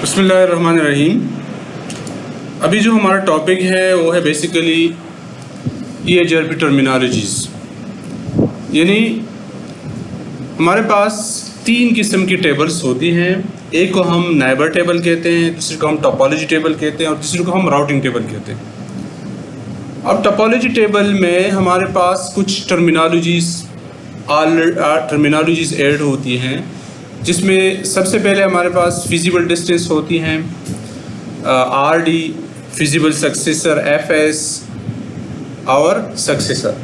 बिस्मिल्लाहिर्रहमानिर्रहीम। अभी जो हमारा टॉपिक है वो है बेसिकली EHRP टर्मिनोलॉजीज़। यानी हमारे पास तीन किस्म की टेबल्स होती हैं। एक को हम नाइबर टेबल कहते हैं, दूसरे को हम टोपोलॉजी टेबल कहते हैं और तीसरे को हम राउटिंग टेबल कहते हैं। अब टोपोलॉजी टेबल में हमारे पास कुछ टर्मिनोलॉजीज़ ऐड होती हैं, जिसमें सबसे पहले हमारे पास फिजिबल डिस्टेंस होती हैं, RD, फिजिबल सक्सेसर, FS और successor.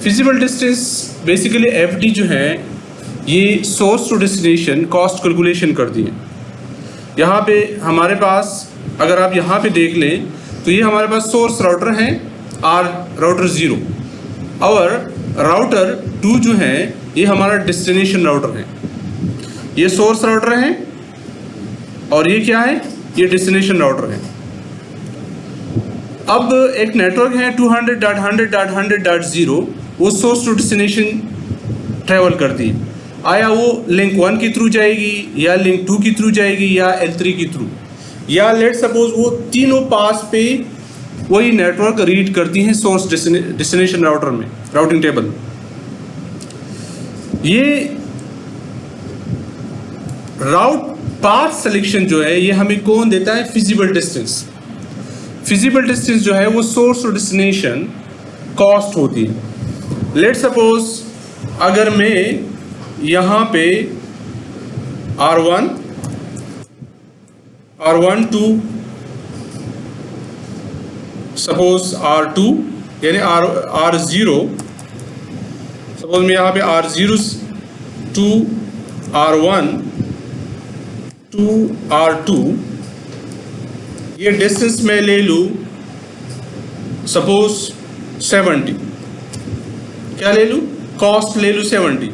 Feasible distance basically FD जो है ये source to destination cost calculation करती है। यहाँ पे हमारे पास अगर आप यहाँ पे देख लें तो ये हमारे पास सोर्स राउटर हैं राउटर 0 और राउटर 2 जो है ये हमारा डेस्टिनेशन राउटर है। ये सोर्स राउटर है और ये क्या है, ये डेस्टिनेशन राउटर है। अब एक नेटवर्क है 200.100.100.0, वो सोर्स टू डेस्टिनेशन ट्रैवल करती है। आया वो लिंक 1 के थ्रू जाएगी या लिंक 2 के थ्रू जाएगी या L3 के थ्रू, या लेट सपोज वो तीनों पास पे वही नेटवर्क रीड करती हैं सोर्स डेस्टिनेशन राउटर में, राउटिंग टेबल। ये राउट पाथ सिलेक्शन जो है ये हमें कौन देता है, फिजिबल डिस्टेंस। फिजिबल डिस्टेंस जो है वो सोर्स टू डेस्टिनेशन कॉस्ट होती है। लेट सपोज अगर मैं यहाँ पे R1 to सपोज R2 यानी R0, सपोज मैं यहाँ पे R0 to R1 to R2 ये डिस्टेंस मैं ले लूँ सपोज 70, क्या ले लूँ, कॉस्ट ले लूँ 70।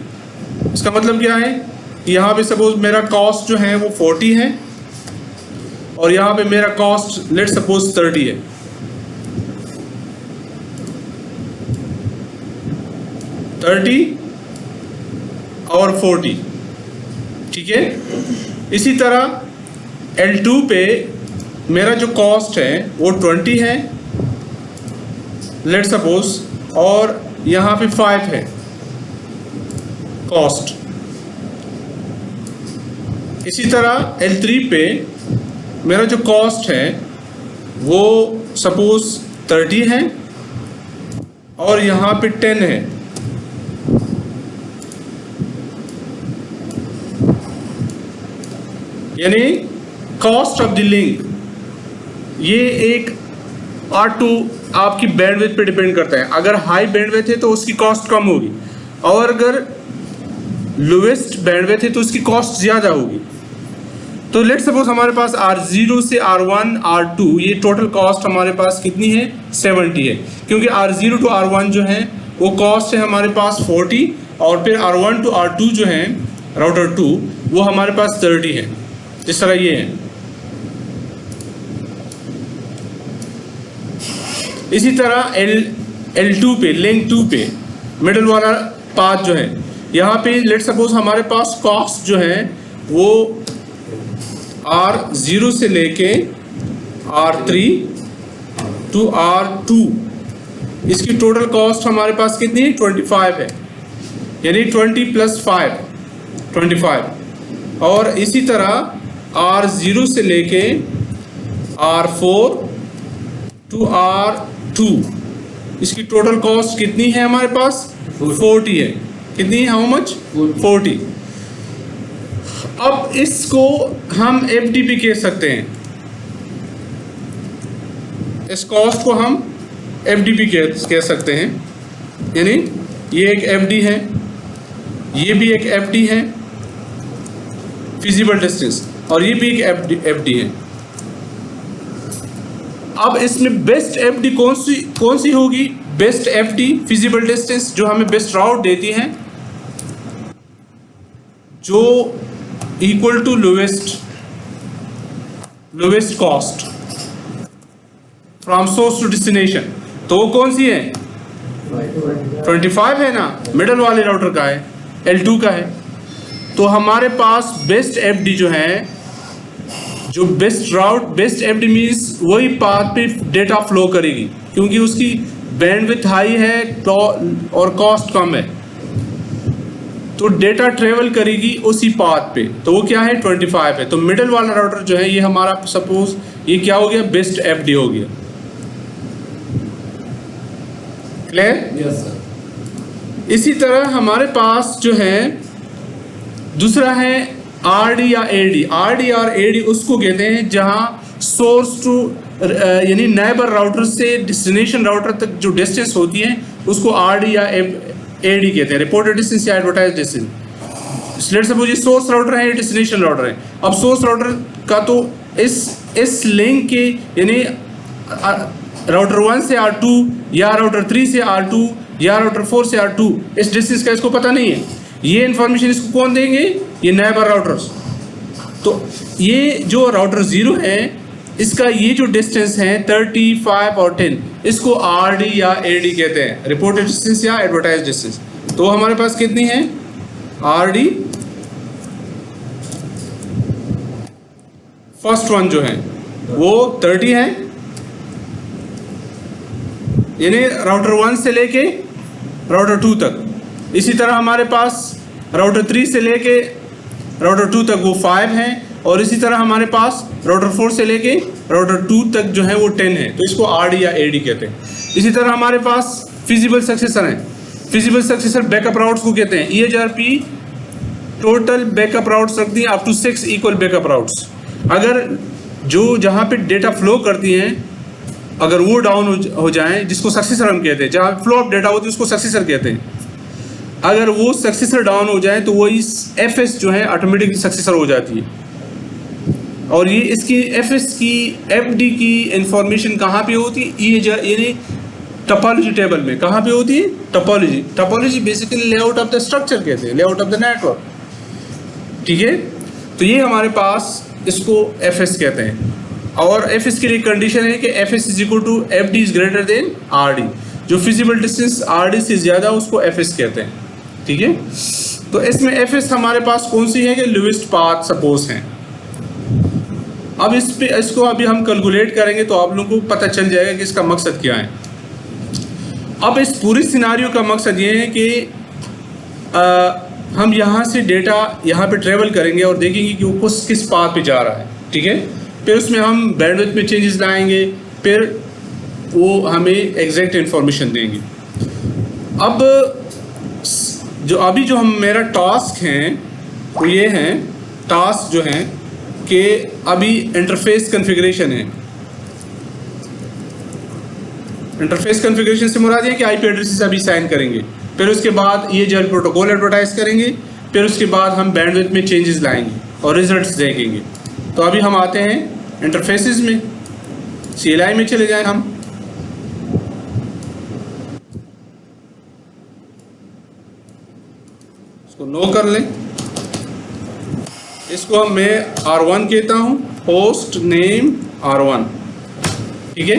इसका मतलब क्या है, यहाँ पे सपोज मेरा कॉस्ट जो है वो 40 है और यहाँ पे मेरा कॉस्ट लेट सपोज 30 है। और 40, ठीक है। इसी तरह L2 पे मेरा जो कॉस्ट है वो 20 है लेट सपोज, और यहाँ पे 5 है कॉस्ट। इसी तरह L3 पे मेरा जो कॉस्ट है वो सपोज 30 है और यहाँ पे 10 है। यानी कॉस्ट ऑफ द लिंक ये एक R2 आपकी बैंडविड्थ पे डिपेंड करता है। अगर हाई बैंडविड्थ है तो उसकी कॉस्ट कम होगी और अगर लोवेस्ट बैंडविड्थ है तो उसकी कॉस्ट ज़्यादा होगी। तो लेट सपोज हमारे पास R0 से R1 R2 ये टोटल कॉस्ट हमारे पास कितनी है, 70 है, क्योंकि R0 to R1 जो है वो कॉस्ट है हमारे पास 40 और फिर R1 to R2 जो है राउटर 2 वो हमारे पास 30 है। इस तरह ये है। इसी तरह L2 पे, लिंक 2 पे मिडल वाला पाथ जो है, यहाँ पे लेट सपोज हमारे पास कॉस्ट जो है वो R0 से लेके R3 to R2 इसकी टोटल कॉस्ट हमारे पास कितनी है, 25 है। यानी 20 + 5 25। और इसी तरह R0 से लेके R4 to R2 इसकी टोटल कॉस्ट कितनी है हमारे पास, 40 है। कितनी है, हाउ मच, 40। अब इसको हम FDP कह सकते हैं, इस कॉस्ट को हम FDP कह सकते हैं। यानी ये एक FD है, ये भी एक FD है फिजिबल डिस्टेंस, और ये भी एक FD है। अब इसमें बेस्ट FD कौन सी होगी, बेस्ट FD फिजिबल डिस्टेंस जो हमें बेस्ट राउट देती है, जो equal to lowest cost from source to destination. तो वो कौन सी है, 25 है ना, मिडल वाले राउटर का है, L2 का है। तो हमारे पास बेस्ट FD जो है जो best route, best FD means वही पाथ पे डेटा फ्लो करेगी, क्योंकि उसकी बैंडविड्थ हाई है और कॉस्ट कम है, तो डेटा ट्रेवल करेगी उसी पाथ पे। तो वो क्या है, 25 है। तो मिडिल वाला राउटर जो है ये हमारा सपोज ये क्या हो गया, बेस्ट एफडी हो गया। क्लियर? Yes sir. इसी तरह हमारे पास जो है दूसरा है आरडी या एडी। आरडी और एडी उसको कहते हैं जहां सोर्स टू यानी नेबर राउटर से डेस्टिनेशन राउटर तक जो डिस्टेंस होती है उसको आरडी या एडी कहते हैं, रिपोर्टेड डिस्टेंस या एडवर्टाइज डिस्टेंस। लेट्स सपोज ये सोर्स राउटर है, डेस्टिनेशन राउटर है। अब सोर्स राउटर का तो इस लिंक के यानी राउटर 1 से R2 या राउटर 3 से R2 या राउटर 4 से R2 इस डिस्टेंस का इसको पता नहीं है। ये इंफॉर्मेशन इसको कौन देंगे, ये नेबर राउटर्स। तो ये जो राउटर 0 है इसका ये जो डिस्टेंस है 35 और 10, इसको आरडी या एडी कहते हैं, रिपोर्टेड डिस्टेंस या एडवर्टाइज डिस्टेंस। तो हमारे पास कितनी है, आरडी फर्स्ट वन जो है वो 30 है, यानी राउटर 1 से लेके राउटर 2 तक। इसी तरह हमारे पास राउटर 3 से लेके राउटर 2 तक वो 5 है, और इसी तरह हमारे पास राउटर 4 से लेके राउटर 2 तक जो है वो 10 है, तो इसको आरडी या एडी कहते हैं। इसी तरह हमारे पास फिजिबल सक्सेसर है। फिजिबल सक्सेसर बैकअप राउट्स को कहते हैं। EHRP टोटल बैकअप राउट्स रखती है up to 6 equal backup routes. अगर जो जहाँ पे डेटा फ्लो करती हैं अगर वो डाउन हो जाए, जिसको सक्सेसर हम कहते हैं, जहाँ फ्लो ऑफ डेटा होती है उसको सक्सेसर कहते हैं, अगर वो सक्सेसर डाउन हो जाए तो वही FS जो है ऑटोमेटिकली सक्सेसर हो जाती है। और ये इसकी FS की FD की इंफॉर्मेशन कहाँ पे होती है, ये यानी टोपोलॉजी टेबल में कहाँ पे होती है, topology. Topology basically layout of the structure कहते हैं, लेआउट ऑफ द नेटवर्क, ठीक है। तो ये हमारे पास इसको FS कहते हैं। और FS के लिए कंडीशन है कि FS is equal to FD is greater than RD। जो फिजिबल डिस्टेंस RD से ज़्यादा उसको FS कहते हैं, ठीक है। तो इसमें FS हमारे पास कौन सी है कि लोएस्ट पाथ सपोज है। अब इसको अभी हम कैलकुलेट करेंगे तो आप लोगों को पता चल जाएगा कि इसका मकसद क्या है। अब इस पूरी सिनारियो का मकसद ये है कि हम यहाँ से डेटा यहाँ पे ट्रेवल करेंगे और देखेंगे कि वो किस पाथ पे जा रहा है, ठीक है। फिर उसमें हम बैंडविड्थ में चेंजेस लाएंगे, फिर वो हमें एग्जैक्ट इन्फॉर्मेशन देंगे। अब जो मेरा टास्क हैं वो ये हैं, टास्क जो हैं कि अभी इंटरफेस कॉन्फ़िगरेशन है। इंटरफेस कॉन्फ़िगरेशन से मुराद है कि आईपी एड्रेसेस अभी साइन करेंगे, फिर उसके बाद ये जो प्रोटोकॉल एडवर्टाइज करेंगे, फिर उसके बाद हम बैंडविड्थ में चेंजेस लाएंगे और रिजल्ट्स देखेंगे। तो अभी हम आते हैं इंटरफेसेस में, CLI में चले जाएं हम। इसको नो कर लें। इसको मैं R1 कहता हूँ, होस्ट नेम R1, ठीक है।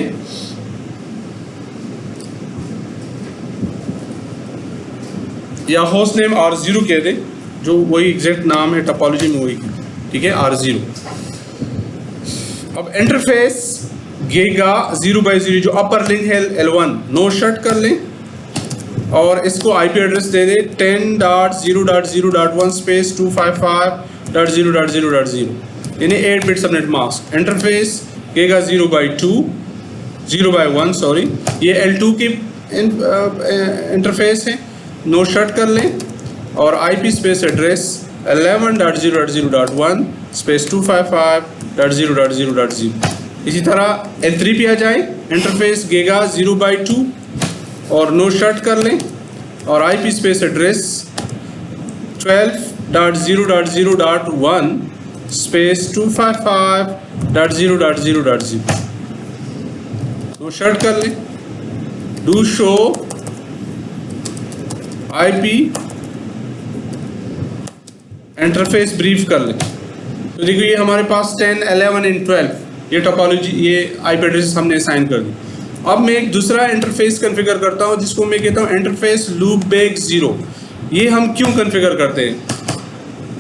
या होस्ट नेम R0 कह दे, जो वही एग्जैक्ट नाम है टोपोलॉजी में वही, ठीक है, R0। अब इंटरफेस गेगा 0/0 जो अपर लिंक है L1 नो शट कर लें और इसको IP एड्रेस दे दे 10.0.0.1 स्पेस 255.0.0.0 यानी 8 बिट सबनेट मास्क। इंटरफेस गेगा 0/1 सॉरी, ये L2 की इंटरफेस है, नो शट कर लें और IP स्पेस एड्रेस 11.0.0.1 स्पेस 255.0.0.0। इसी तरह L3 पे आ जाए, इंटरफेस गेगा 0/2 और नो शट कर लें और IP space address 12.0.0.1 space 255.0.0.0। No shut कर लें, do show IP interface brief कर लें। तो देखिए ये हमारे पास 10, 11 एंड 12 ये टोपोलॉजी, ये IP एड्रेस हमने असाइन कर दी। अब मैं एक दूसरा इंटरफेस कॉन्फ़िगर करता हूँ जिसको मैं कहता हूँ इंटरफेस लूपबैक 0। ये हम क्यों कॉन्फ़िगर करते हैं?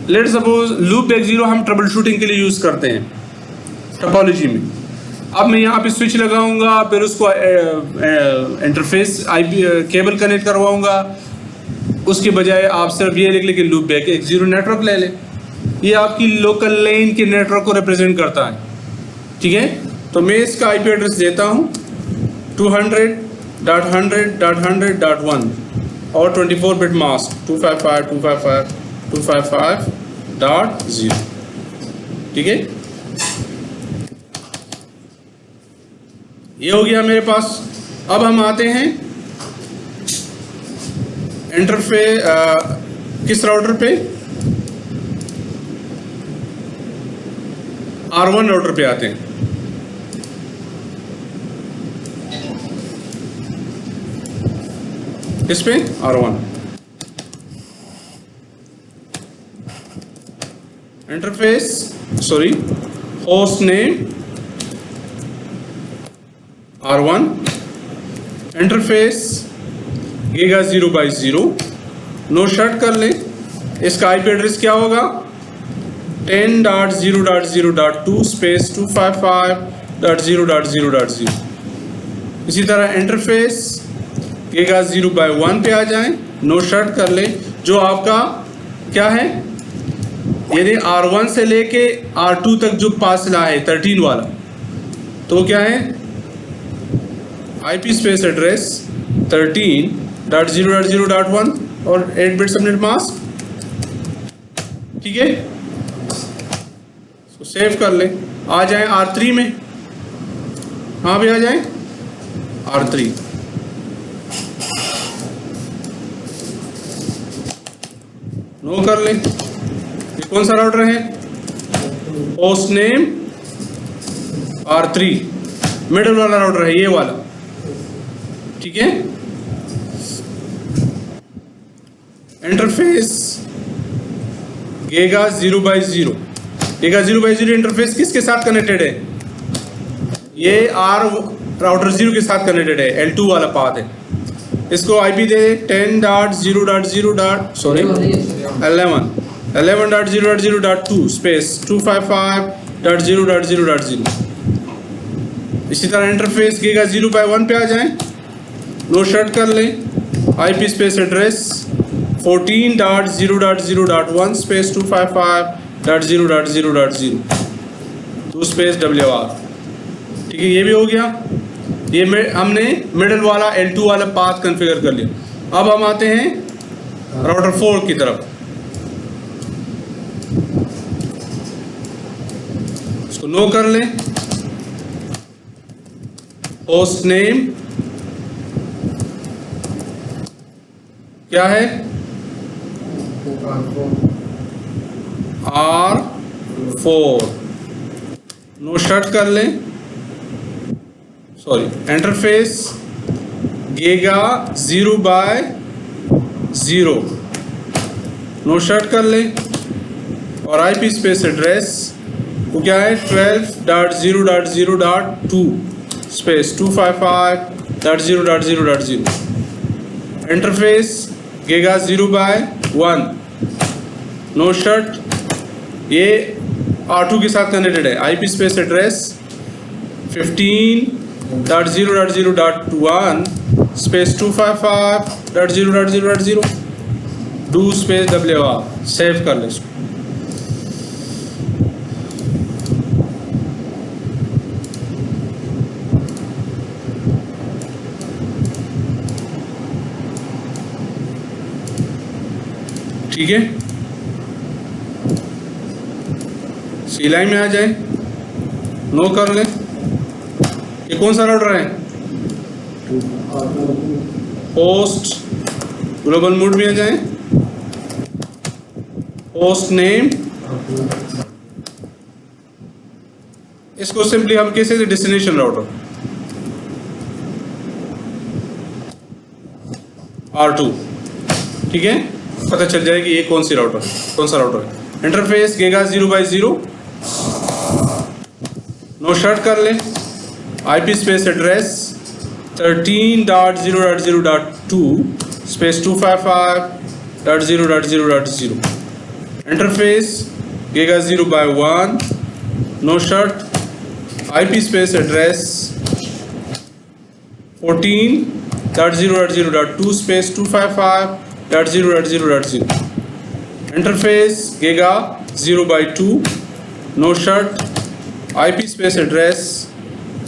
लेट्स सपोज लूपबैक 0 हम ट्रबल शूटिंग के लिए यूज़ करते हैं। टोपोलॉजी में। अब मैं यहाँ पे स्विच लगाऊंगा, फिर उसको इंटरफेस आईपी केबल कनेक्ट करवाऊंगा। उसके बजाय आप सिर्फ ये लिख लें कि लूप बैक एक जीरो नेटवर्क ले लें। ये आपकी लोकल लेन के नेटवर्क को रिप्रेजेंट करता है, ठीक है। तो मैं इसका आईपी एड्रेस देता हूँ 200.100.100.1 और 24 बिट मास्क 255.255.255.0, ठीक है। ये हो गया मेरे पास। अब हम आते हैं इंटरफेस किस राउटर पे, R1 राउटर पे आते हैं। इस पे R1 interface sorry host name R1 interface giga 0/0 no shut कर लें। इसका आईपी एड्रेस क्या होगा 10.0.0.2 स्पेस 255.0.0.0। इसी तरह इंटरफेस गीगा 0/1 पे आ जाएं, नो शर्ट कर लें। जो आपका क्या है, यानी R1 से लेके R2 तक जो फासला है 13 वाला, तो क्या है आईपी स्पेस एड्रेस 13.0.0.1 और 8 बिट सबनेट मास्क, ठीक है। तो सेव कर लें। आ जाएं R3 में, हाँ भी आ जाएं R3। नो कर लें। ये कौन सा राउटर है, होस्ट नेम R3 मिडिल वाला राउटर है, ये वाला, ठीक है। इंटरफेस गीगा 0/0 गीगा 0/0 इंटरफेस किसके साथ कनेक्टेड है, ये R राउटर 0 के साथ कनेक्टेड है, L2 वाला पाथ है। इसको आईपी दे 11.0.0.2 स्पेस 255.0.0.0। इसी तरह इंटरफेस गीगा 0/1 पे आ जाएं, नो शर्ट कर लें। IP space address 14.0.0.1 space 255.0.0.0 2 space WR, ठीक है। ये भी हो गया। ये हमने मिडिल वाला L2 वाला पाथ कॉन्फ़िगर कर लिया। अब हम आते हैं राउटर 4 की तरफ। इसको नो कर लें। होस्ट नेम क्या है R4, नो शर्ट कर लें। Sorry interface giga 0/0 no shut कर लें। और आईपी स्पेस एड्रेस वो क्या है 12.0.0.2 space 255.0.0.0। Interface giga 0/1 no shut, ये R2 के साथ कनेक्टेड है। IP space address 15.0.0.1 space 255.0.0.0 2 space WR। Save कर लें इसको। ठीक है, सी लाइन में आ जाए, नो कर लें। ये कौन सा राउटर है, होस्ट ग्लोबल मोड में आ जाए। होस्ट नेम, इसको सिंपली हम कैसे डेस्टिनेशन राउटर R2, ठीक है। पता चल जाएगी ये कौन सा राउटर है। इंटरफेस गीगा 0/0 नो शर्ट कर लें। IP space address 13.0.0.2 space 255.0.0.0। Interface giga 0/1 no shut. IP space address 14.0.0.2 space 255.0.0.0. Interface Giga 0/2. No shut. IP space address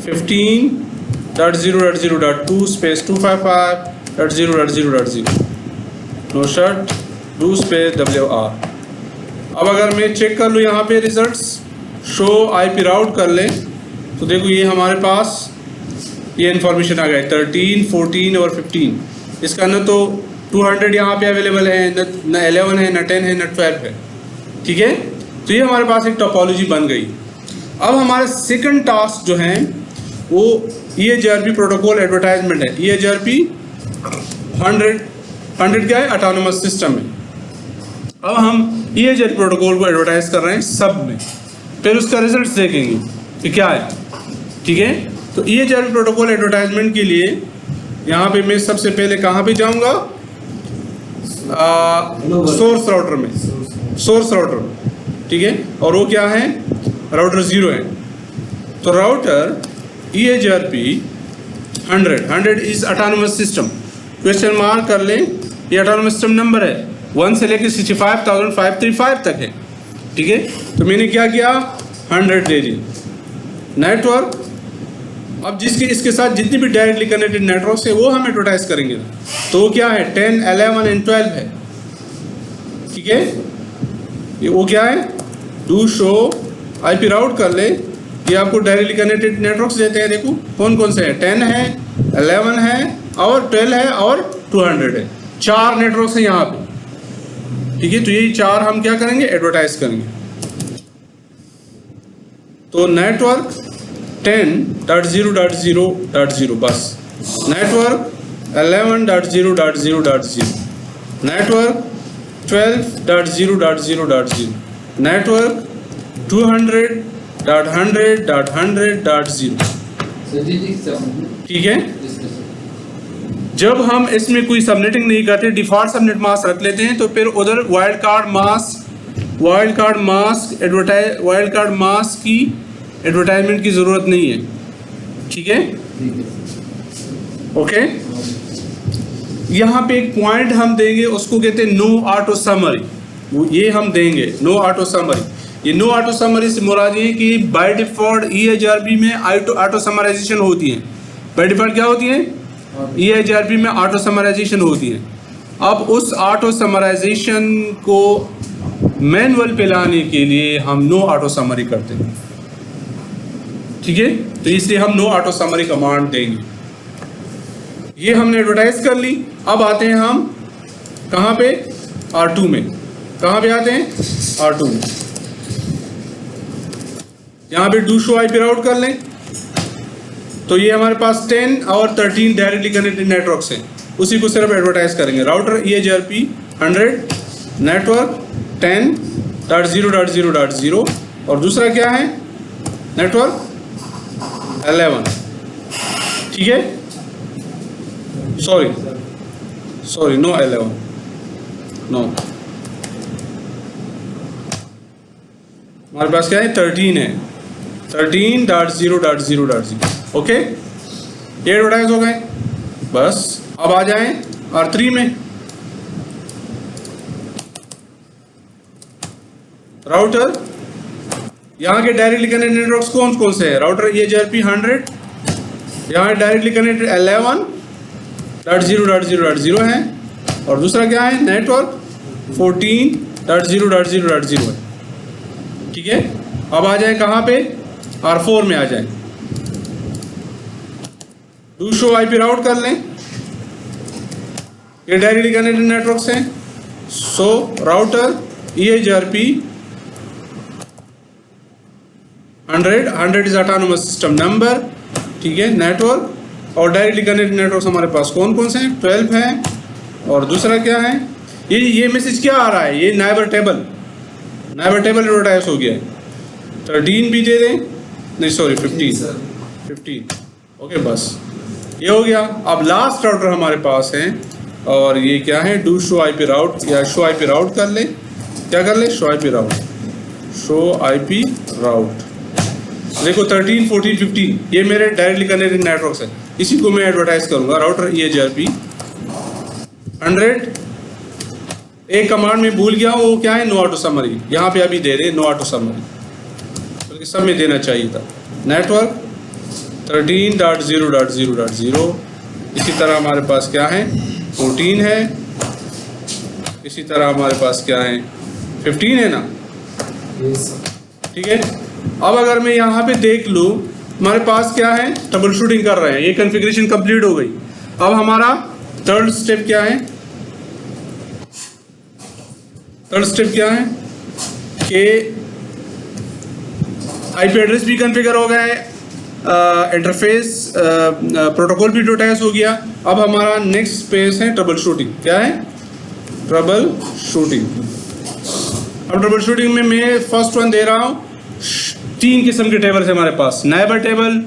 15.0.0.2 space 255.0.0.0. No shut. Do space WR. अब अगर मैं चेक कर लूँ यहाँ पे रिजल्ट्स शो IP राउट कर लें तो देखो ये हमारे पास ये इन्फॉर्मेशन आ गया 13, 14 और 15। इसका न तो 200 यहाँ पे अवेलेबल है, न 11 है, न 10 है, न 12 है। ठीक है, तो ये हमारे पास एक टोपोलॉजी बन गई। अब हमारा सेकंड टास्क जो है वो EHRP प्रोटोकॉल एडवर्टाइजमेंट है। EHRP 100 क्या है, ऑटोनोमस सिस्टम है। अब हम EHRP प्रोटोकॉल को एडवर्टाइज कर रहे हैं सब में, फिर उसका रिजल्ट देखेंगे कि क्या है। ठीक है, तो EHRP प्रोटोकॉल एडवर्टाइजमेंट के लिए यहाँ पे मैं सबसे पहले कहाँ पे जाऊँगा, सोर्स राउटर में, सोर्स राउटर। ठीक है, और वो क्या है, राउटर 0 है। तो router EHRP 100 is autonomous system. Question mark कर लें, ये ऑटोनोमस सिस्टम नंबर है 1 से लेकर 65,535 तक है। ठीक है, तो मैंने क्या किया, 100 दे दी। नेटवर्क, अब जिसके इसके साथ जितनी भी डायरेक्टली कनेक्टेड नेटवर्क है वो हम एडवर्टाइज करेंगे। तो वो क्या है, 10, 11 एंड 12 है। ठीक है, ये वो क्या है, डू शो IP राउट कर ले, ये आपको डायरेक्टली कनेक्टेड नेटवर्क्स देते हैं। देखो कौन कौन से हैं, 10 है, 11 है और 12 है और 200 है। 4 नेटवर्क्स हैं यहाँ पे। ठीक है, तो यही 4 हम क्या करेंगे, एडवर्टाइज करेंगे। तो नेटवर्क 10.0.0.0 बस, नेटवर्क 11.0.0.0, नेटवर्क 12.0.0.0, नेटवर्क 200.100.100.0। ठीक है, जब हम इसमें कोई सबनेटिंग नहीं करते, डिफॉल्ट सबनेट मास्क रख लेते हैं, तो फिर उधर वाइल्ड कार्ड मास्क की एडवर्टाइजमेंट की ज़रूरत नहीं है। ठीक है, ओके। यहाँ पे एक पॉइंट हम देंगे, उसको कहते हैं नो ऑटो समरी। ये हम देंगे नो ऑटो समरी। ये नो ऑटो समरी से मुराद ये है कि बाय डिफ़ॉल्ट EHRP में ऑटो समराइजेशन होती है। बाय डिफ़ॉल्ट क्या होती है, EHRP में ऑटो समराइजेशन होती है। अब उस ऑटो समराइजेशन को मैनुअल पे लाने के लिए हम नो ऑटो समरी करते हैं। ठीक है, तो इसलिए हम नो ऑटो समरी कमांड देंगे। ये हमने एडवर्टाइज कर ली। अब आते हैं हम कहाँ पे, R2 में। कहाँ पे आते हैं, R2 में। यहाँ पे डू शो IP राउट कर लें, तो ये हमारे पास 10 और 13 डायरेक्टली कनेक्टेड नेटवर्क्स हैं, उसी को सिर्फ एडवर्टाइज करेंगे। राउटर EHRP 100, नेटवर्क 10.0.0.0 और दूसरा क्या है, नेटवर्क 11। ठीक है, सॉरी नो 11, नो, हमारे पास क्या है, 13 है, 13.0.0.0। ओके, ये एडवर्टाइज हो गए। बस अब आ जाएं R3 में। राउटर, यहाँ के डायरेक्टली कनेक्टेड नेटवर्क्स कौन कौन से हैं, राउटर EHRP 100, यहाँ डायरेक्टली कनेक्टेड 11.0.0.0 है और दूसरा क्या है, नेटवर्क 14.0.0.0 है। ठीक है, अब आ जाए कहाँ पे, R4 में आ जाए। डू शो IP राउट कर लें, ये डायरेक्टली कनेक्टेड नेटवर्क्स हैं। So router EHRP 100 is autonomous system number. ठीक है, नेटवर्क और डायरेक्टली कनेक्टेड नेटवर्क्स हमारे पास कौन कौन से हैं, 12 है और दूसरा क्या है, ये मैसेज क्या आ रहा है, ये नाइबर टेबल एडवर्टाइज हो गया है। 13 भी दे दें, नहीं सॉरी 15। ओके, बस ये हो गया। अब लास्ट राउटर हमारे पास है और ये क्या है, डू शो IP राउट या शो IP राउट कर ले। क्या कर ले, शो IP राउट। देखो 13, 14, 15 ये मेरे डायरेक्टली कनेक्टेड नेटवर्क्स है, इसी को मैं एडवर्टाइज करूंगा। राउटर EHRP 100, एक कमांड में भूल गया हूँ, वो क्या है, नो ऑटो समरी। यहाँ पे अभी दे रहे नो ऑटो समरी, बल्कि सब में देना चाहिए था। नेटवर्क 13.0.0.0, इसी तरह हमारे पास क्या है 14 है, इसी तरह हमारे पास क्या है 15 है ना, ठीक है। अब अगर मैं यहाँ पे देख लूँ, हमारे पास क्या है, ट्रबल शूटिंग कर रहे हैं, ये कॉन्फ़िगरेशन कंप्लीट हो गई। अब हमारा थर्ड स्टेप क्या है, थर्ड स्टेप क्या है कि आईपी एड्रेस भी कॉन्फ़िगर हो गया है, इंटरफेस प्रोटोकॉल भी डोटाइज हो गया। अब हमारा नेक्स्ट स्पेस है ट्रबल शूटिंग। क्या है, ट्रबल शूटिंग। अब ट्रबल शूटिंग में मैं फर्स्ट वन दे रहा हूँ, 3 किस्म के टेबल है हमारे पास, नाइबर टेबल,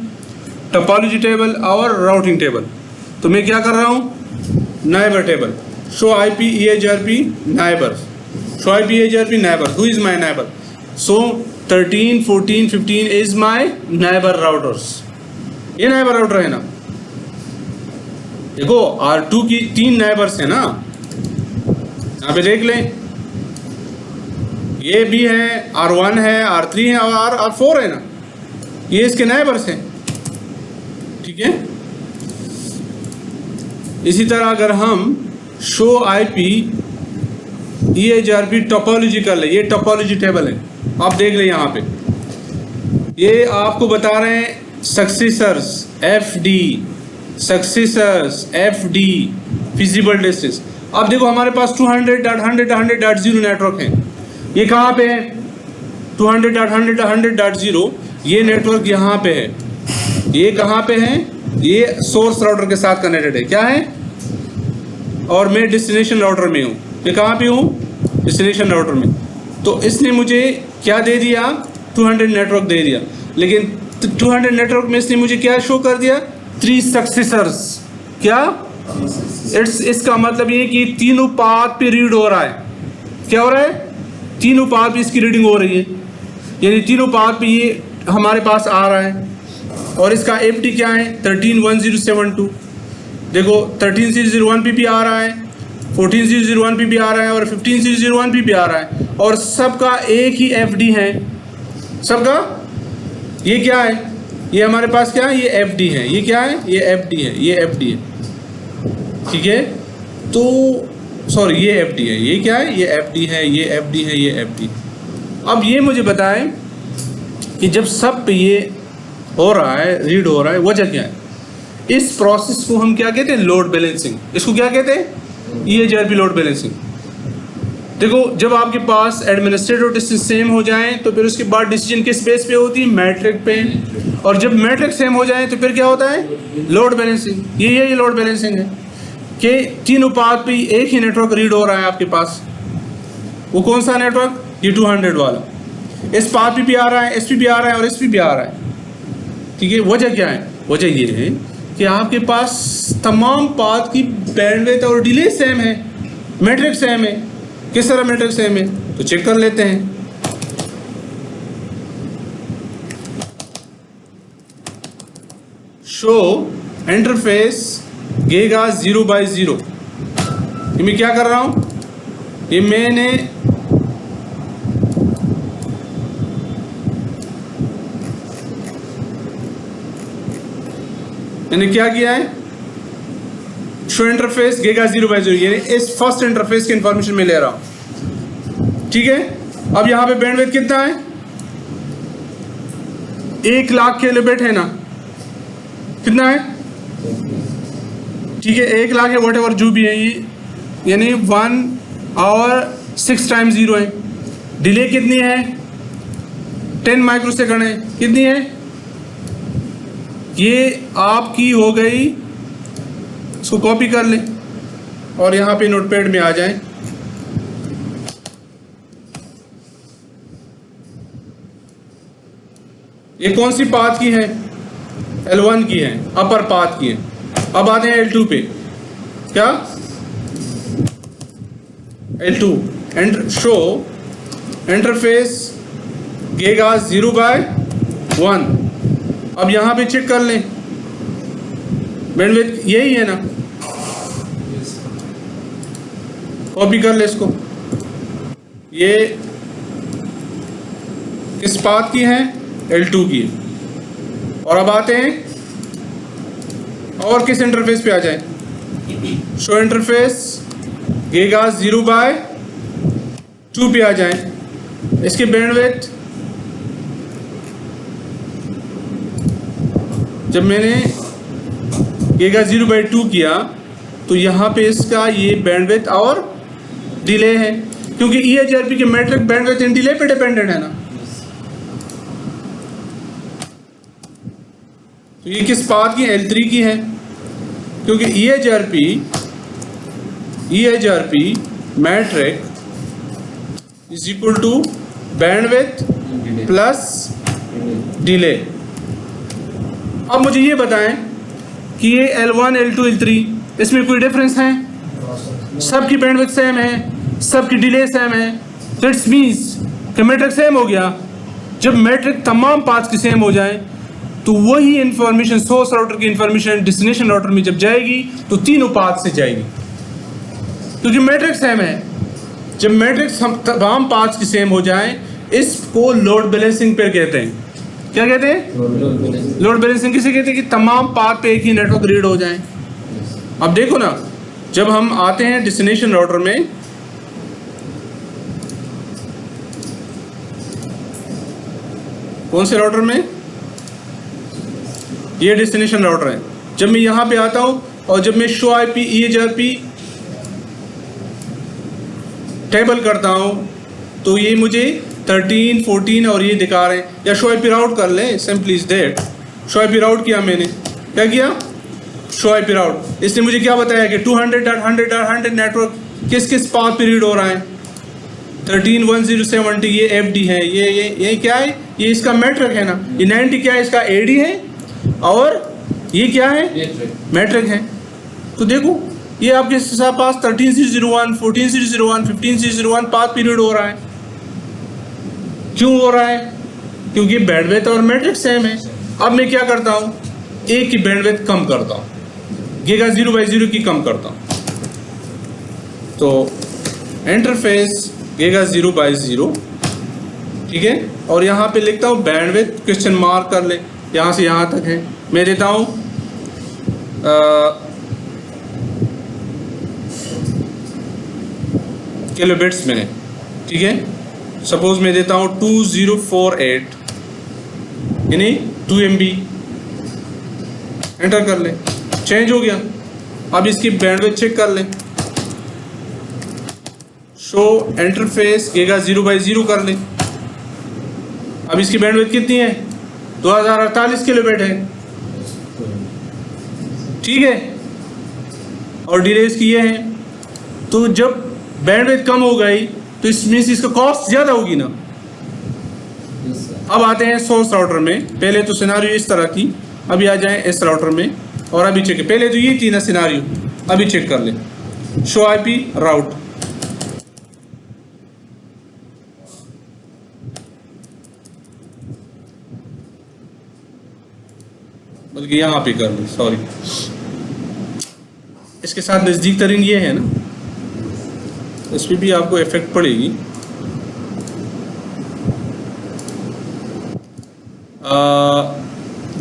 टोपोलॉजी टेबल और राउटिंग टेबल। तो मैं क्या कर रहा हूँ, neighbour table, show IP EHRP neighbour, show IP EHRP neighbour, who is my neighbour. So 13, 14, 15 is my neighbour routers. ये नाइबर राउटर है ना, देखो R2 की 3 नाइबर्स है ना, यहाँ पे देख लें, ये भी है, R1 है, R3 है और R4 है ना, ये इसके नाइबर्स हैं, ठीक है। इसी तरह अगर हम शो IP EHRP टोपोलॉजी कर ले, ये टोपोलॉजी टेबल है, आप देख लें यहाँ पे, ये आपको बता रहे हैं successors FD, successors FD, feasible distance. अब देखो हमारे पास 200.100.100.0 नेटवर्क है, ये कहाँ पे है, 200.100.100.0, ये नेटवर्क यहाँ पे है, ये कहाँ पे है, ये सोर्स राउटर के साथ कनेक्टेड है, क्या है, और मैं डेस्टिनेशन राउटर में हूँ। ये कहाँ पे हूँ, डेस्टिनेशन राउटर में। तो इसने मुझे क्या दे दिया, 200 नेटवर्क दे दिया, लेकिन 200 नेटवर्क में इसने मुझे क्या शो कर दिया, 3 सक्सेसर्स। क्या, इसका मतलब ये कि तीनों पाथ पे रीड हो रहा है। क्या हो रहा है, तीनों पाथ पे इसकी रीडिंग हो रही है, यानी तीनों पाथ पे ये हमारे पास आ रहा है। और इसका FD क्या है, 131072। देखो 13.0.0.1 पे भी आ रहा है, 14.0.0.1 पे भी आ रहा है और 15.0.0.1 पे भी आ रहा है, और सबका एक ही FD है, सबका। ये क्या है, ये हमारे पास क्या है, ये FD है, ये क्या है, ये FD है, ये FD है, ठीक है। तो सॉरी, ये FD है, ये क्या है, ये FD है, ये FD है, ये FD। अब ये मुझे बताएं कि जब सब पे ये हो रहा है, रीड हो रहा है, वजह क्या है। इस प्रोसेस को हम क्या कहते हैं, लोड बैलेंसिंग। इसको क्या कहते हैं, EHRP लोड बैलेंसिंग। देखो जब आपके पास एडमिनिस्ट्रेटिव डिस्टेंस सेम हो जाए तो फिर उसके बाद डिसीजन किस बेस पे होती है, मैट्रिक पे, और जब मैट्रिक सेम हो जाए तो फिर क्या होता है, लोड बैलेंसिंग। ये लोड बैलेंसिंग है कि तीनों पाथ पे एक ही नेटवर्क रीड हो रहा है आपके पास। वो कौन सा नेटवर्क, ये 200 वाला, इस पाथ पे भी आ रहा है, इस पे भी आ रहा है और इस पे भी आ रहा है, ठीक है। वजह क्या है, वजह ये है कि आपके पास तमाम पाथ की बैंडविड्थ और डिले सेम है, मैट्रिक सेम है। किस तरह मैट्रिक सेम है, तो चेक कर लेते हैं। शो इंटरफेस गेगा 0/0। ये मैं क्या कर रहा हूं, ये मैंने क्या किया है, शो इंटरफेस गेगा 0/0, यानी इस फर्स्ट इंटरफेस की इंफॉर्मेशन में ले रहा हूं, ठीक है। अब यहां पे बैंडविड्थ कितना है, 1,00,000 किलोबिट है ना, कितना है, ठीक है, 1,00,000 है, वॉट एवर जो भी है ये, यानी 1 और 6 टाइम्स 0 है। डिले कितनी है, 10 माइक्रोसेकंड है, कितनी है, ये आपकी हो गई। इसको कॉपी कर लें और यहाँ पे नोटपैड में आ जाएं। ये कौन सी पाथ की है, L1 की है, अपर पाथ की है। अब आते हैं L2 पे, क्या, L2 शो इंटरफेस गेगा 0/1। अब यहाँ पे चेक कर लें, बैंडविड्थ यही है ना, कॉपी कर ले इसको। ये किस पाथ की है? L2 की। और अब आते हैं और किस इंटरफेस पे आ जाए? शो इंटरफेस गेगा 0/2 पे आ जाए। इसकी बैंडविड्थ जब मैंने गेगा 0/2 किया तो यहाँ पे इसका ये बैंडविड्थ और डिले है, क्योंकि EHRP के मैट्रिक बैंडविड्थ इन डिले पे डिपेंडेंट है ना। तो ये किस पाथ की? L3 की है, क्योंकि EHRP metric is equal to bandwidth plus delay. अब मुझे ये बताएं कि ये L1, L2, L3 इसमें कोई डिफरेंस है? सबकी बैंडविड्थ सेम है, सबकी डिले सेम है। तो इट्स मीन्स कि मैट्रिक सेम हो गया। जब मैट्रिक तमाम पाथ्स की सेम हो जाए तो वही इंफॉर्मेशन सोर्स राउटर की इंफॉर्मेशन डेस्टिनेशन राउटर में जब जाएगी तो तीनों पाथ से जाएगी, क्योंकि मैट्रिक्स सेम है। जब मैट्रिक्स तमाम पाथ्स की सेम हो जाए, इसको लोड बैलेंसिंग पे कहते हैं। क्या कहते हैं? लोड बैलेंसिंग किसे कहते हैं? कि तमाम पाथ पे एक ही नेटवर्क रीड हो जाए। अब देखो ना, जब हम आते हैं डेस्टिनेशन राउटर में, कौन से राउटर में? ये डेस्टिनेशन राउटर है। जब मैं यहाँ पे आता हूँ और जब मैं शो IP EHRP टेबल करता हूँ तो ये मुझे 13, 14 और ये दिखा रहे हैं। या शो IP राउट कर लें, simply is that. Show IP राउट किया मैंने, क्या किया? शो IP राउट। इसने मुझे क्या बताया कि 200.100.100 नेटवर्क किस किस पाथ पे रीड हो रहा है। 13.1070 ये FD है, ये क्या है? ये इसका मैट्रिक है ना। ये 90 क्या है? इसका AD है, और ये क्या है? मैट्रिक है। तो देखो ये आपके पास 13.001, 14.001, 15.001 पाथ पीरियड हो रहा है। क्यों हो रहा है? क्योंकि बैंडविड्थ और मैट्रिक सेम है। अब मैं क्या करता हूँ? एक की बैंडविड्थ कम करता हूँ, गेगा 0/0 की कम करता हूँ। तो इंटरफेस गेगा 0/0, ठीक है। और यहाँ पे लिखता हूँ बैंडविड्थ, क्वेश्चन मार्क कर ले, यहाँ से यहाँ तक है। मैं देता हूँ किलोबिट्स में, ठीक है। सपोज मैं देता हूँ 2048 यानी 2 MB। एंटर कर ले, चेंज हो गया। अब इसकी बैंडविड्थ चेक कर ले, शो इंटरफेस गेगा 0/0 कर ले। अब इसकी बैंडविड्थ कितनी है? 2048 किलोबाइट है, ठीक है। और डिले इसकी ये है। तो जब बैंडविड्थ कम हो गई तो इसमें से इसका कॉस्ट ज़्यादा होगी ना। अब आते हैं सोर्स राउटर में। पहले तो सिनारियो इस तरह थी, अभी आ जाएं इस राउटर में और अभी चेक। पहले तो ये थी ना सिनारियो, अभी चेक कर ले। शो IP राउट, बल्कि यहाँ पे कर लो, सॉरी। इसके साथ नज़दीक तरीन ये है ना, इस पर भी आपको इफेक्ट पड़ेगी।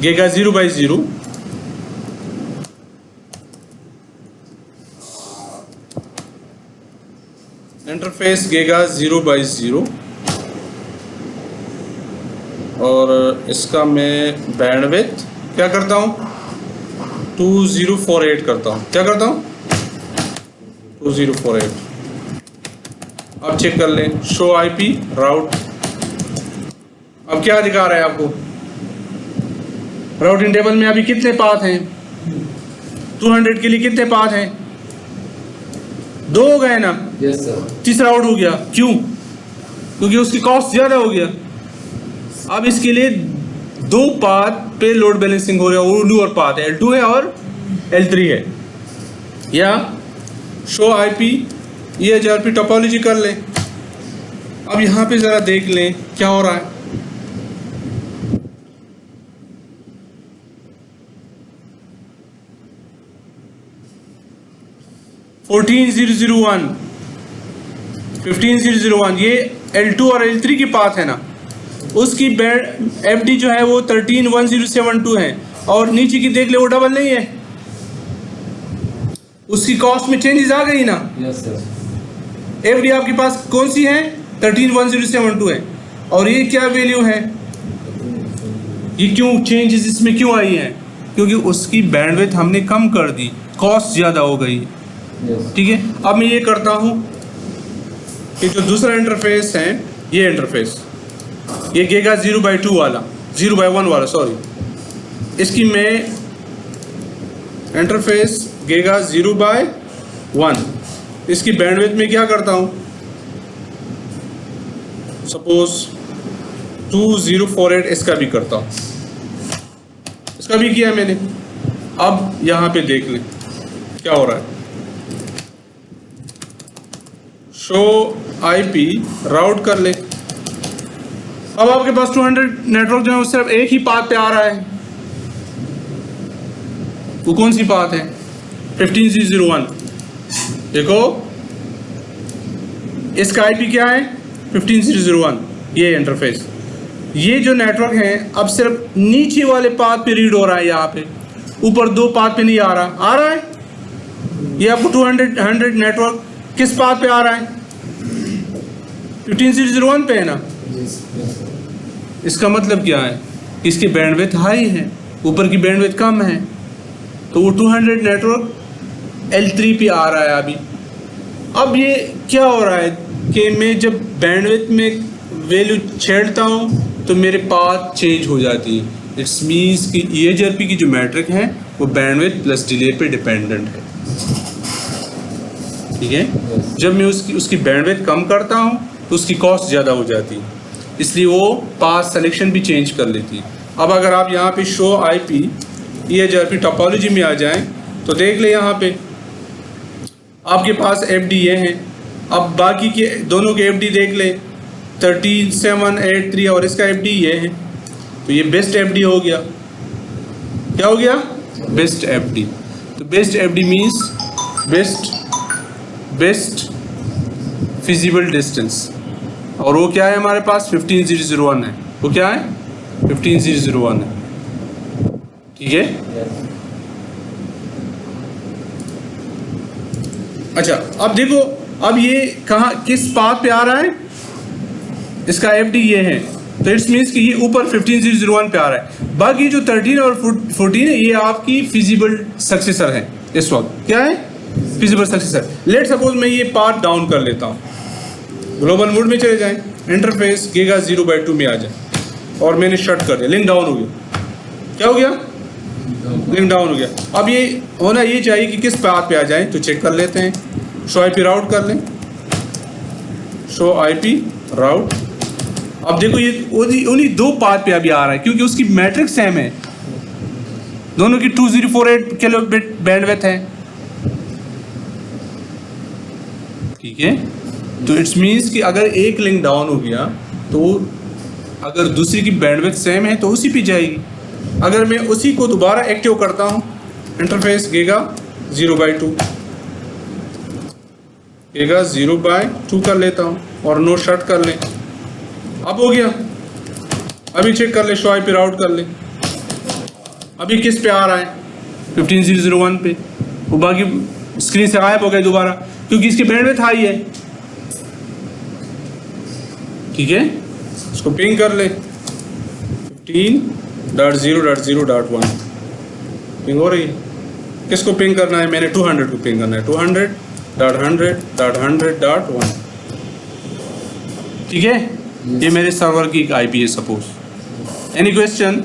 गेगा 0/0 इंटरफेस गेगा 0/0 और इसका मैं बैंडविड्थ क्या करता हूँ? 2048 करता हूँ। क्या करता हूँ? 2048। अब चेक कर लें, शो IP राउट। अब क्या दिखा रहा है आपको? राउटिंग टेबल में अभी कितने पाथ हैं? 200 के लिए कितने पाथ हैं? 2 हो गए ना। Yes sir. तीसरा आउट हो गया। क्यों? क्योंकि उसकी कॉस्ट ज़्यादा हो गया। अब इसके लिए 2 पाथ पे लोड बैलेंसिंग हो रहा है। वो और पाथ है, L2 है और L3 है। या शो IP EHRP टोपोलॉजी कर लें। अब यहाँ पे ज़रा देख लें क्या हो रहा है। 14001 15001 ये L2 और L3 की पाथ है ना, उसकी FD जो है वो 131072 है, और नीचे की देख ले वो डबल नहीं है, उसकी कॉस्ट में चेंजेस आ गई ना। Yes sir. FD आपके पास कौन सी है? 131072 है, और ये क्या वैल्यू है? ये क्यों चेंजेस इसमें क्यों आई हैं? क्योंकि उसकी बैंडविड्थ हमने कम कर दी, कॉस्ट ज़्यादा हो गई। ठीक है, अब मैं ये करता हूँ कि जो दूसरा इंटरफेस है, ये इंटरफेस, ये गीगा 0/2 वाला, 0/1 वाला सॉरी, इसकी मैं इंटरफेस गीगा 0/1 इसकी बैंडविड्थ में क्या करता हूँ, सपोज 2048 इसका भी करता हूँ, इसका भी किया मैंने। अब यहाँ पे देख लें क्या हो रहा है, शो IP राउट कर ले। अब आपके पास 200 नेटवर्क जो है वो सिर्फ एक ही पाथ पे आ रहा है, वो कौन सी पाथ है? 15001। देखो इसका IP क्या है? 15001। ये इंटरफेस, ये जो नेटवर्क है अब सिर्फ नीचे वाले पाथ पे रीड हो रहा है, यहाँ पे ऊपर दो पाथ पे नहीं आ रहा है। ये आपको 200 नेटवर्क किस पाथ पे आ रहा है? 15001 पे है ना। इसका मतलब क्या है? इसकी बैंडविड्थ हाई है, ऊपर की बैंडविड्थ कम है, तो वो 200 नेटवर्क L3 पे आ रहा है अभी। अब ये क्या हो रहा है कि मैं जब बैंडविड्थ में वैल्यू छेड़ता हूँ तो मेरे पाथ चेंज हो जाती है। इट्स मीन्स कि EHRP की जो मैट्रिक है वो बैंडविड्थ प्लस डिले पे डिपेंडेंट है। ठीक है, जब मैं उसकी बैंडविड्थ कम करता हूँ तो उसकी कॉस्ट ज़्यादा हो जाती है, इसलिए वो पाथ सिलेक्शन भी चेंज कर लेती है। अब अगर आप यहाँ पे शो IP EHRP टोपोलॉजी में आ जाएं तो देख ले, यहाँ पे आपके पास FD ये हैं। अब बाकी के दोनों के FD देख ले, 13783 और इसका FD ये है, तो ये बेस्ट FD हो गया। क्या हो गया? Best FD। तो best FD means best feasible distance, और वो क्या है हमारे पास? 15001 है। वो क्या है? 15001 है। ठीक है, अच्छा अब देखो, अब ये कहाँ किस पाथ पे आ रहा है? इसका FD ये है, तो इट्स मीन्स कि ये ऊपर 15001 पे आ रहा है। बाकी जो 13 और 14 है ये आपकी फिजिबल सक्सेसर है। इस वक्त क्या है? Feasible successor. लेट सपोज मैं ये पाथ डाउन कर लेता हूँ, ग्लोबल मोड में चले जाएं, इंटरफेस गीगा 0/2 में आ जाए, और मैंने शट कर दिया, लिंक डाउन हो गया। क्या हो गया? लिंक डाउन हो गया। अब ये होना ये चाहिए कि किस पाथ पे आ जाए, तो चेक कर लेते हैं। शो IP राउट कर लें, शो IP राउट। अब देखो ये उन्हीं दो पाथ पे अभी आ रहा है, क्योंकि उसकी मैट्रिक सेम है, दोनों की 2048 किलोबिट बैंडविड्थ है। ठीक है, तो इट्स मीन्स कि अगर एक लिंक डाउन हो गया तो अगर दूसरी की बैंडविड्थ सेम है तो उसी पे जाएगी। अगर मैं उसी को दोबारा एक्टिव करता हूँ, इंटरफेस गीगा 0/2 गीगा 0/2 कर लेता हूँ और नो शट कर लें। अब हो गया। अभी चेक कर ले, शो IP राउट कर ले। अभी किस पे आ रहा है? 15001 पे। वो बाकी स्क्रीन से गायब हो गए दोबारा, क्योंकि इसकी बैंडविड्थ हाई है। ठीक है, इसको पिंग कर ले, 15.0.0.1 पिंग हो रही है। किसको पिंग करना है? मैंने 200 को पिंग करना है, 200.100.100.1। ठीक है, ये मेरे सर्वर की एक IP है सपोज। Any question?